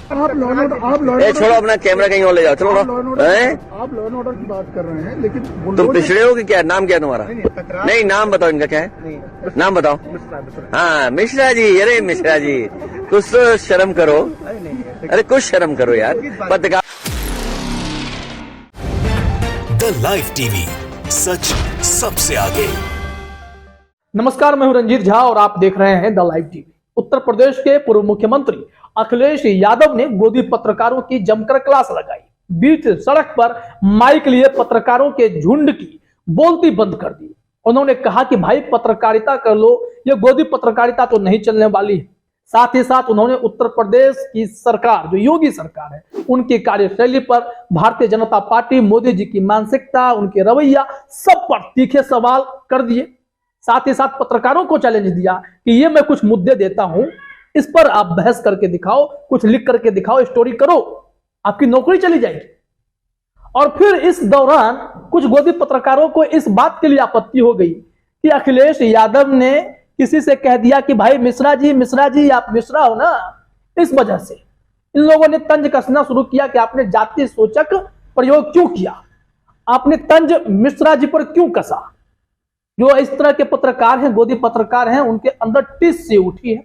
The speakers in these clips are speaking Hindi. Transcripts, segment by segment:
छोड़ो अपना कैमरा कहीं और ले जाओ, चलो। आप लॉ एंड ऑर्डर की बात कर रहे हैं, लेकिन तुम पिछड़े हो कि क्या? नाम क्या है तुम्हारा? नहीं, नाम बताओ इनका क्या है, नाम बताओ। हाँ, मिश्रा जी। अरे मिश्रा जी, कुछ तो शर्म करो। अरे कुछ शर्म करो यार, पत्रकार। द लाइव टीवी, सच सबसे आगे। नमस्कार, मैं हूं रंजीत झा और आप देख रहे हैं the live TV. Uttar Pradesh के पूर्व मुख्यमंत्री अखिलेश यादव ने गोदी पत्रकारों की जमकर क्लास लगाई। बीच सड़क पर माइक लिए पत्रकारों के झुंड की बोलती बंद कर दी। उन्होंने कहा कि भाई पत्रकारिता कर लो, ये गोदी पत्रकारिता तो नहीं चलने वाली है। साथ ही साथ उन्होंने उत्तर प्रदेश की सरकार, जो योगी सरकार है, उनकी कार्यशैली पर, भारतीय जनता पार्टी, मोदी जी की मानसिकता, उनके रवैया, सब पर तीखे सवाल कर दिए। साथ ही साथ पत्रकारों को चैलेंज दिया कि ये मैं कुछ मुद्दे देता हूं, इस पर आप बहस करके दिखाओ, कुछ लिख करके दिखाओ, स्टोरी करो, आपकी नौकरी चली जाएगी। और फिर इस दौरान कुछ गोदी पत्रकारों को इस बात के लिए आपत्ति हो गई कि अखिलेश यादव ने किसी से कह दिया कि भाई मिश्रा जी आप मिश्रा हो ना, इस वजह से इन लोगों ने तंज कसना शुरू किया कि आपने जाति सूचक प्रयोग क्यों किया, आपने तंज मिश्रा जी पर क्यों कसा। जो इस तरह के पत्रकार हैं, गोदी पत्रकार हैं, उनके अंदर टिस से उठी है।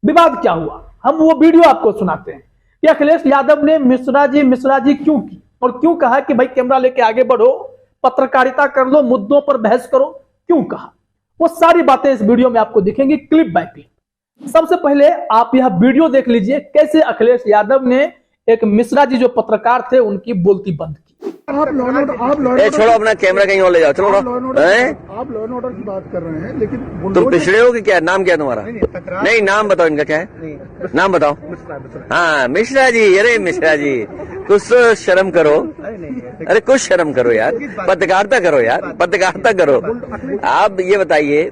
विवाद क्या हुआ, हम वो वीडियो आपको सुनाते हैं कि अखिलेश यादव ने मिश्रा जी क्यों की और क्यों कहा कि भाई कैमरा लेके आगे बढ़ो, पत्रकारिता कर लो, मुद्दों पर बहस करो, क्यों कहा। वो सारी बातें इस वीडियो में आपको दिखेंगी, क्लिप बाय क्लिप। सबसे पहले आप यह वीडियो देख लीजिए, कैसे अखिलेश यादव ने एक मिश्रा जी जो पत्रकार थे उनकी बोलती बंद की। आप छोड़ो अपना कैमरा कहीं और ले जाओ, चलो। आप लॉ एंड ऑर्डर की बात कर रहे हैं, लेकिन तुम पिछड़े हो कि क्या? नाम क्या है तुम्हारा? नहीं, नाम बताओ इनका क्या है, नाम बताओ। हाँ, मिश्रा जी। अरे मिश्रा जी, कुछ तो शर्म करो। अरे कुछ शर्म करो यार, पत्रकारिता करो यार, पत्रकारिता करो। आप ये बताइए,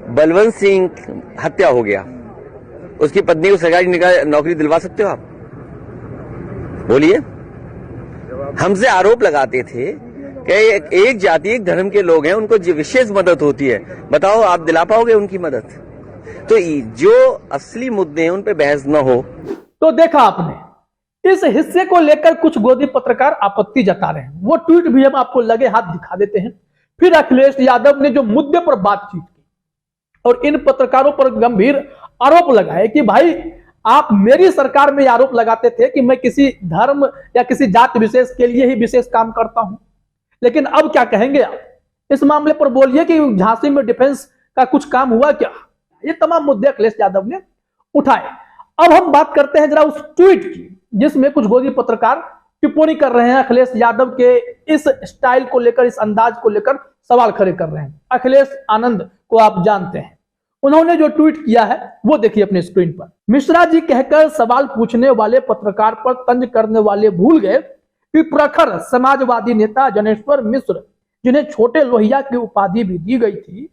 बलवंत सिंह हत्या हो गया, उसकी पत्नी को सरकारी नौकरी दिलवा सकते हो आप? बोलिए। हमसे आरोप लगाते थे कि एक जाति, एक धर्म के लोग हैं, उनको विशेष मदद होती है, बताओ आप दिला पाओगे उनकी मदद? तो जो असली मुद्दे हैं उन पे बहस न हो। तो देखा आपने, इस हिस्से को लेकर कुछ गोदी पत्रकार आपत्ति जता रहे हैं। वो ट्वीट भी हम आपको लगे हाथ दिखा देते हैं। फिर अखिलेश यादव ने जो मुद्दे पर बातचीत की और इन पत्रकारों पर गंभीर आरोप लगाए कि भाई आप मेरी सरकार में आरोप लगाते थे कि मैं किसी धर्म या किसी जाति विशेष के लिए ही विशेष काम करता हूं, लेकिन अब क्या कहेंगे आप इस मामले पर? बोलिए कि झांसी में डिफेंस का कुछ काम हुआ क्या? ये तमाम मुद्दे अखिलेश यादव ने उठाए। अब हम बात करते हैं जरा उस ट्वीट की जिसमें कुछ गोदी पत्रकार टिप्पणी कर रहे हैं, अखिलेश यादव के इस स्टाइल को लेकर, इस अंदाज को लेकर सवाल खड़े कर रहे हैं। अखिलेश आनंद को आप जानते हैं, उन्होंने जो ट्वीट किया है वो देखिए अपने स्क्रीन पर। मिश्रा जी कहकर सवाल पूछने वाले पत्रकार पर तंज करने वाले भूल गए कि प्रखर समाजवादी नेता जनेश्वर मिश्र, जिन्हें छोटे लोहिया की उपाधि भी दी गई थी,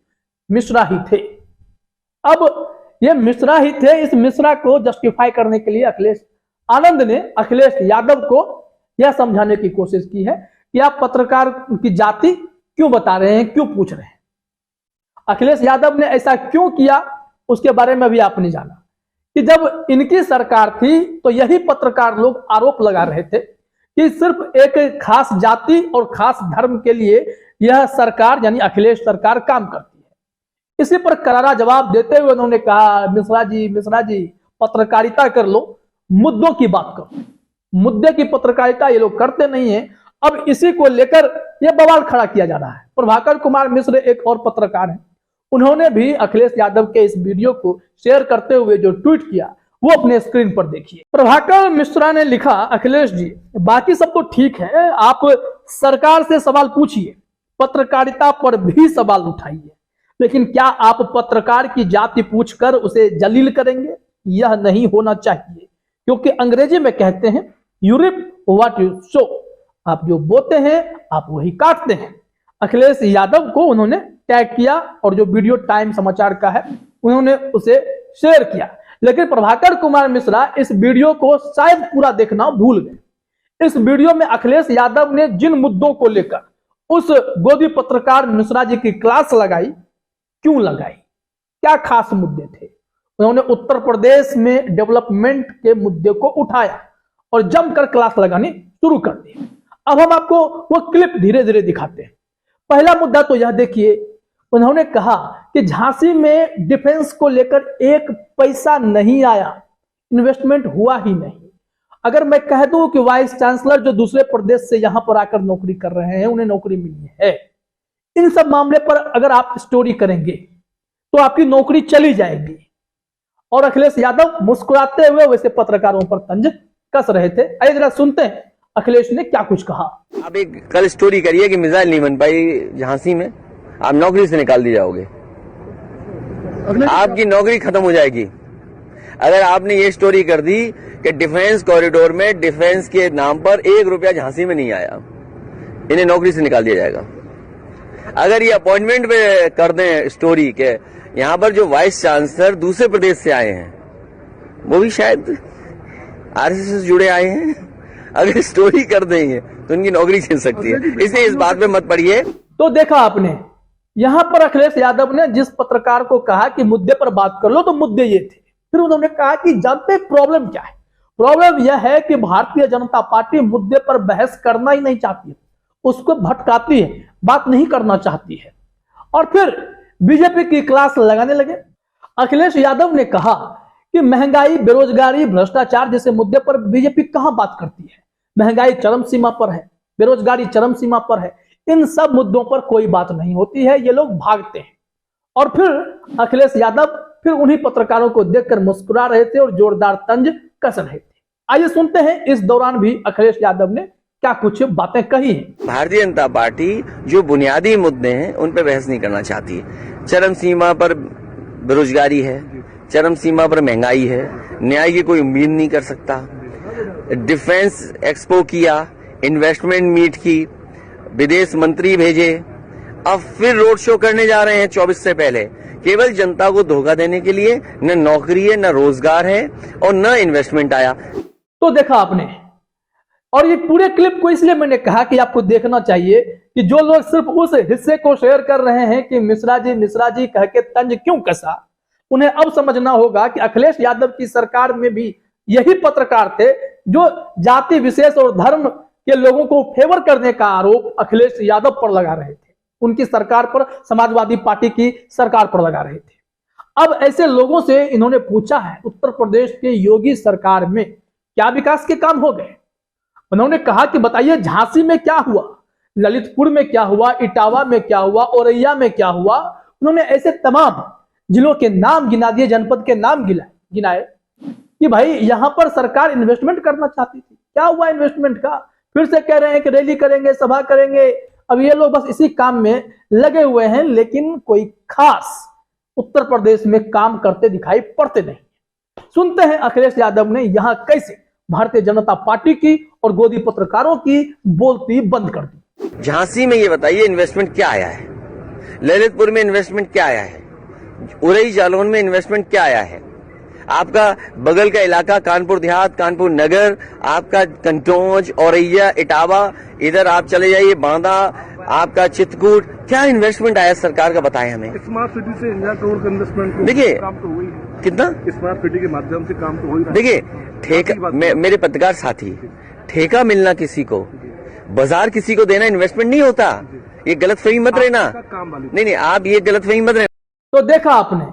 मिश्रा ही थे। अब ये मिश्रा ही थे, इस मिश्रा को जस्टिफाई करने के लिए अखिलेश आनंद ने अखिलेश यादव को यह समझाने की कोशिश की है कि आप पत्रकार की जाति क्यों बता रहे हैं, क्यों पूछ रहे हैं। अखिलेश यादव ने ऐसा क्यों किया उसके बारे में भी आपने जाना कि जब इनकी सरकार थी तो यही पत्रकार लोग आरोप लगा रहे थे कि सिर्फ एक खास जाति और खास धर्म के लिए यह सरकार यानी अखिलेश सरकार काम करती है। इसी पर करारा जवाब देते हुए उन्होंने कहा, मिश्रा जी पत्रकारिता कर लो, मुद्दों की बात करो। मुद्दे की पत्रकारिता ये लोग करते नहीं है। अब इसी को लेकर यह बवाल खड़ा किया जा रहा है। प्रभाकर कुमार मिश्र एक और पत्रकार है, उन्होंने भी अखिलेश यादव के इस वीडियो को शेयर करते हुए जो ट्वीट किया वो अपने स्क्रीन पर देखिए। प्रभाकर मिश्रा ने लिखा, अखिलेश जी बाकी सब तो ठीक है, आप सरकार से सवाल पूछिए, पत्रकारिता पर भी सवाल उठाइए, लेकिन क्या आप पत्रकार की जाति पूछकर उसे जलील करेंगे? यह नहीं होना चाहिए, क्योंकि अंग्रेजी में कहते हैं you rib what you so, आप जो बोते हैं आप वही काटते हैं। अखिलेश यादव को उन्होंने टैग किया और जो वीडियो टाइम समाचार का है उन्होंने उसे शेयर किया, लेकिन प्रभाकर कुमार मिश्रा इस वीडियो को शायद पूरा देखना भूल गए। इस वीडियो में अखिलेश यादव ने जिन मुद्दों को लेकर उस गोदी पत्रकार मिश्रा जी की क्लास लगाई, क्यों लगाई, क्या खास मुद्दे थे, उन्होंने उत्तर प्रदेश में डेवलपमेंट के मुद्दे को उठाया और जमकर क्लास लगानी शुरू कर दी। अब हम आपको वो क्लिप धीरे धीरे दिखाते हैं। पहला मुद्दा तो यह देखिए, उन्होंने कहा कि झांसी में डिफेंस को लेकर एक पैसा नहीं आया, इन्वेस्टमेंट हुआ ही नहीं। अगर मैं कह दूं कि वाइस चांसलर जो दूसरे प्रदेश से यहां पर आकर नौकरी कर रहे हैं, उन्हें नौकरी मिली है, इन सब मामले पर अगर आप स्टोरी करेंगे तो आपकी नौकरी चली जाएगी। और अखिलेश यादव मुस्कुराते हुए वैसे पत्रकारों पर तंज कस रहे थे। आइए जरा सुनते हैं अखिलेश ने क्या कुछ कहा। आप एक कल स्टोरी करिए कि मिसाइल नहीं बन पाई झांसी में, आप नौकरी से निकाल दिए जाओगे, आपकी नौकरी खत्म हो जाएगी। अगर आपने ये स्टोरी कर दी कि डिफेंस कॉरिडोर में डिफेंस के नाम पर 1 रुपया झांसी में नहीं आया, इन्हें नौकरी से निकाल दिया जाएगा। अगर ये अपॉइंटमेंट पे कर दें स्टोरी के यहां पर जो वाइस चांसलर दूसरे प्रदेश से आए हैं, वो भी शायद आरएसएस से जुड़े आए हैं, अगर स्टोरी कर देंगे तो उनकी नौकरी छिन सकती है। इसलिए इस बात पे मत पड़िए। तो देखा आपने, यहां पर अखिलेश यादव ने जिस पत्रकार को कहा कि मुद्दे पर बात कर लो, तो मुद्दे ये थे। फिर उन्होंने कहा कि जानते प्रॉब्लम क्या है? प्रॉब्लम यह है कि भारतीय जनता पार्टी मुद्दे पर बहस करना ही नहीं चाहती है, उसको भटकाती है, बात नहीं करना चाहती है, और फिर बीजेपी की क्लास लगाने लगे। अखिलेश यादव ने कहा कि महंगाई, बेरोजगारी, भ्रष्टाचार जैसे मुद्दे पर बीजेपी कहां बात करती है? महंगाई चरम सीमा पर है, बेरोजगारी चरम सीमा पर है, इन सब मुद्दों पर कोई बात नहीं होती है, ये लोग भागते हैं। और फिर अखिलेश यादव फिर उन्हीं पत्रकारों को देखकर मुस्कुरा रहे थे और जोरदार तंज कस रहे थे। आइए सुनते हैं इस दौरान भी अखिलेश यादव ने क्या कुछ बातें कही हैं। भारतीय जनता पार्टी जो बुनियादी मुद्दे हैं उन पर बहस नहीं करना चाहती है। चरम सीमा पर बेरोजगारी है, चरम सीमा पर महंगाई है, न्याय की कोई उम्मीद नहीं कर सकता। डिफेंस एक्सपो किया, इन्वेस्टमेंट मीट की, विदेश मंत्री भेजे, अब फिर रोड शो करने जा रहे हैं 24 से पहले, केवल जनता को धोखा देने के लिए। न नौकरी है, न रोजगार है और न इन्वेस्टमेंट आया। तो देखा आपने, और ये पूरे क्लिप को इसलिए मैंने कहा कि आपको देखना चाहिए कि जो लोग सिर्फ उस हिस्से को शेयर कर रहे हैं कि मिश्रा जी कह के तंज क्यों कसा, उन्हें अब समझना होगा कि अखिलेश यादव की सरकार में भी यही पत्रकार थे जो जाति विशेष और धर्म के लोगों को फेवर करने का आरोप अखिलेश यादव पर लगा रहे थे, उनकी सरकार पर, समाजवादी पार्टी की सरकार पर लगा रहे थे। अब ऐसे लोगों से इन्होंने पूछा है उत्तर प्रदेश के योगी सरकार में क्या विकास के काम हो गए। उन्होंने कहा कि बताइए झांसी में क्या हुआ, ललितपुर में क्या हुआ, इटावा में क्या हुआ, औरैया में क्या हुआ। उन्होंने ऐसे तमाम जिलों के नाम गिना दिए, जनपद के नाम गिनाए कि भाई यहां पर सरकार इन्वेस्टमेंट करना चाहती थी, क्या हुआ इन्वेस्टमेंट का? फिर से कह रहे हैं कि रैली करेंगे, सभा करेंगे। अब ये लोग बस इसी काम में लगे हुए हैं, लेकिन कोई खास उत्तर प्रदेश में काम करते दिखाई पड़ते नहीं। सुनते हैं अखिलेश यादव ने यहां कैसे भारतीय जनता पार्टी की और गोदी पत्रकारों की बोलती बंद कर दी। झांसी में ये बताइए इन्वेस्टमेंट क्या आया है, ललितपुर में इन्वेस्टमेंट क्या आया है, उरई जालौन में इन्वेस्टमेंट क्या आया है, आपका बगल का इलाका कानपुर देहात, कानपुर नगर, आपका कंटोज, औरैया, इटावा, इधर आप चले जाइए बांदा, आपका चित्रकूट, क्या इन्वेस्टमेंट आया सरकार का बताएं हमें। स्मार्ट सिटी से 1,000 करोड़ का इन्वेस्टमेंट देखिए काम तो हुई है, कितना स्मार्ट सिटी के माध्यम से काम तो हो ही रहा है। देखिए ठेका, मेरे पत्रकार साथी, ठेका मिलना किसी को, बाजार किसी को देना इन्वेस्टमेंट नहीं होता, ये गलतफहमी मत रहना। नहीं, आप ये गलतफहमी मत रहना। तो देखा आपने,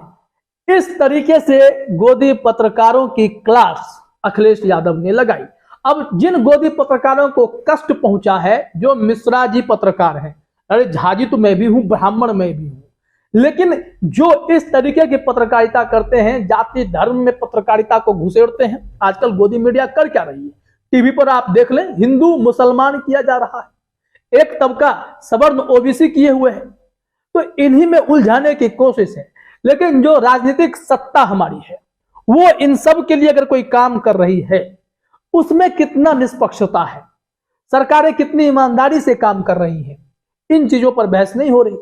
इस तरीके से गोदी पत्रकारों की क्लास अखिलेश यादव ने लगाई। अब जिन गोदी पत्रकारों को कष्ट पहुंचा है, जो मिश्रा जी पत्रकार हैं, अरे झाजी तो मैं भी हूं, ब्राह्मण मैं भी हूं, लेकिन जो इस तरीके की पत्रकारिता करते हैं, जाति धर्म में पत्रकारिता को घुसेड़ते हैं, आजकल गोदी मीडिया कर क्या रही है? टीवी पर आप देख लें, हिंदू मुसलमान किया जा रहा है, एक तबका सवर्ण ओबीसी किए हुए हैं, तो इन्हीं में उलझाने की कोशिश है। लेकिन जो राजनीतिक सत्ता हमारी है, वो इन सब के लिए अगर कोई काम कर रही है, उसमें कितना निष्पक्षता है, सरकारें कितनी ईमानदारी से काम कर रही हैं, इन चीजों पर बहस नहीं हो रही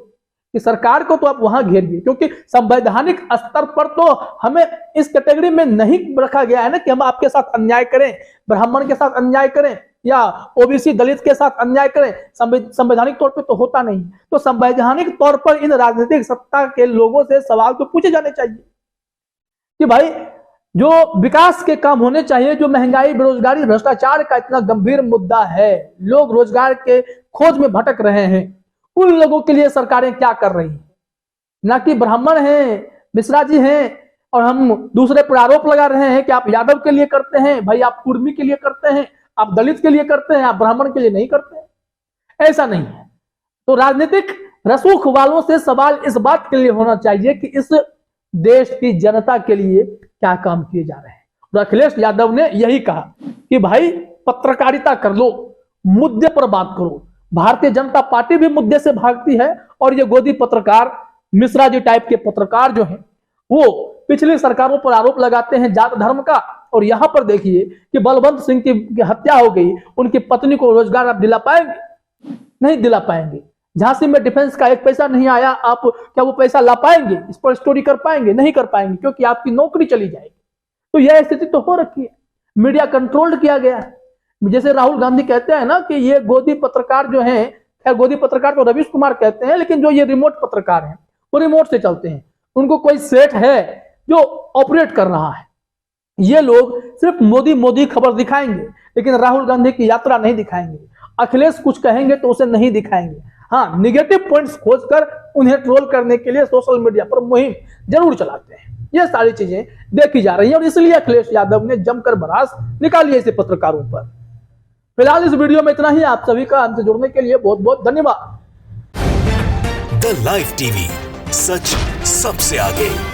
कि सरकार को तो आप वहां घेरिए, क्योंकि संवैधानिक स्तर पर तो हमें इस कैटेगरी में नहीं रखा गया है ना कि हम आपके साथ अन्याय करें, ब्राह्मण के साथ अन्याय करें या ओबीसी दलित के साथ अन्याय करें। संवैधानिक तौर पे तो होता नहीं। तो संवैधानिक तौर पर इन राजनीतिक सत्ता के लोगों से सवाल तो पूछे जाने चाहिए कि भाई जो विकास के काम होने चाहिए, जो महंगाई, बेरोजगारी, भ्रष्टाचार का इतना गंभीर मुद्दा है, लोग रोजगार के खोज में भटक रहे हैं, उन लोगों के लिए सरकारें क्या कर रही हैं? ना कि ब्राह्मण हैं, मिश्रा जी हैं और हम दूसरे पर आरोप लगा रहे हैं कि आप यादव के लिए करते हैं, भाई आप कुर्मी के लिए करते हैं, आप दलित के लिए करते हैं, आप ब्राह्मण के लिए नहीं करते हैं। ऐसा नहीं है। तो राजनीतिक रसूख वालों से सवाल इस बात के लिए होना चाहिए कि इस देश की जनता के लिए क्या काम किए जा रहे हैं। और अखिलेश यादव ने यही कहा कि भाई पत्रकारिता कर लो, मुद्दे पर बात करो। भारतीय जनता पार्टी भी मुद्दे से भागती है और ये गोदी पत्रकार, मिश्रा जी टाइप के पत्रकार जो हैं, वो पिछली सरकारों पर आरोप लगाते हैं जात धर्म का। और यहां पर देखिए कि बलवंत सिंह की हत्या हो गई, उनकी पत्नी को रोजगार आप दिला पाएंगे? नहीं दिला पाएंगे। झांसी में डिफेंस का एक पैसा नहीं आया, आप क्या वो पैसा ला पाएंगे? इस पर स्टोरी कर पाएंगे? नहीं कर पाएंगे, क्योंकि आपकी नौकरी चली जाएगी। तो यह स्थिति तो हो रखी है, मीडिया कंट्रोल्ड किया गया है। जैसे राहुल गांधी कहते हैं ना कि ये गोदी पत्रकार जो हैं, खैर गोदी पत्रकार तो रवीश कुमार कहते हैं, लेकिन जो ये रिमोट पत्रकार हैं वो रिमोट से चलते हैं, उनको कोई सेट है जो ऑपरेट कर रहा है। ये लोग सिर्फ मोदी मोदी खबर दिखाएंगे, लेकिन राहुल गांधी की यात्रा नहीं दिखाएंगे। अखिलेश कुछ कहेंगे तो उसे नहीं दिखाएंगे। हाँ, निगेटिव पॉइंट्स खोजकर उन्हें ट्रोल करने के लिए सोशल मीडिया पर मुहिम जरूर चलाते हैं। ये सारी चीजें देखी जा रही है और इसलिए अखिलेश यादव ने जमकर भड़ास निकाली है ऐसे पत्रकारों पर। फिलहाल इस वीडियो में इतना ही। आप सभी का हमसे जुड़ने के लिए बहुत बहुत धन्यवाद। द लाइव टीवी, सच सबसे आगे।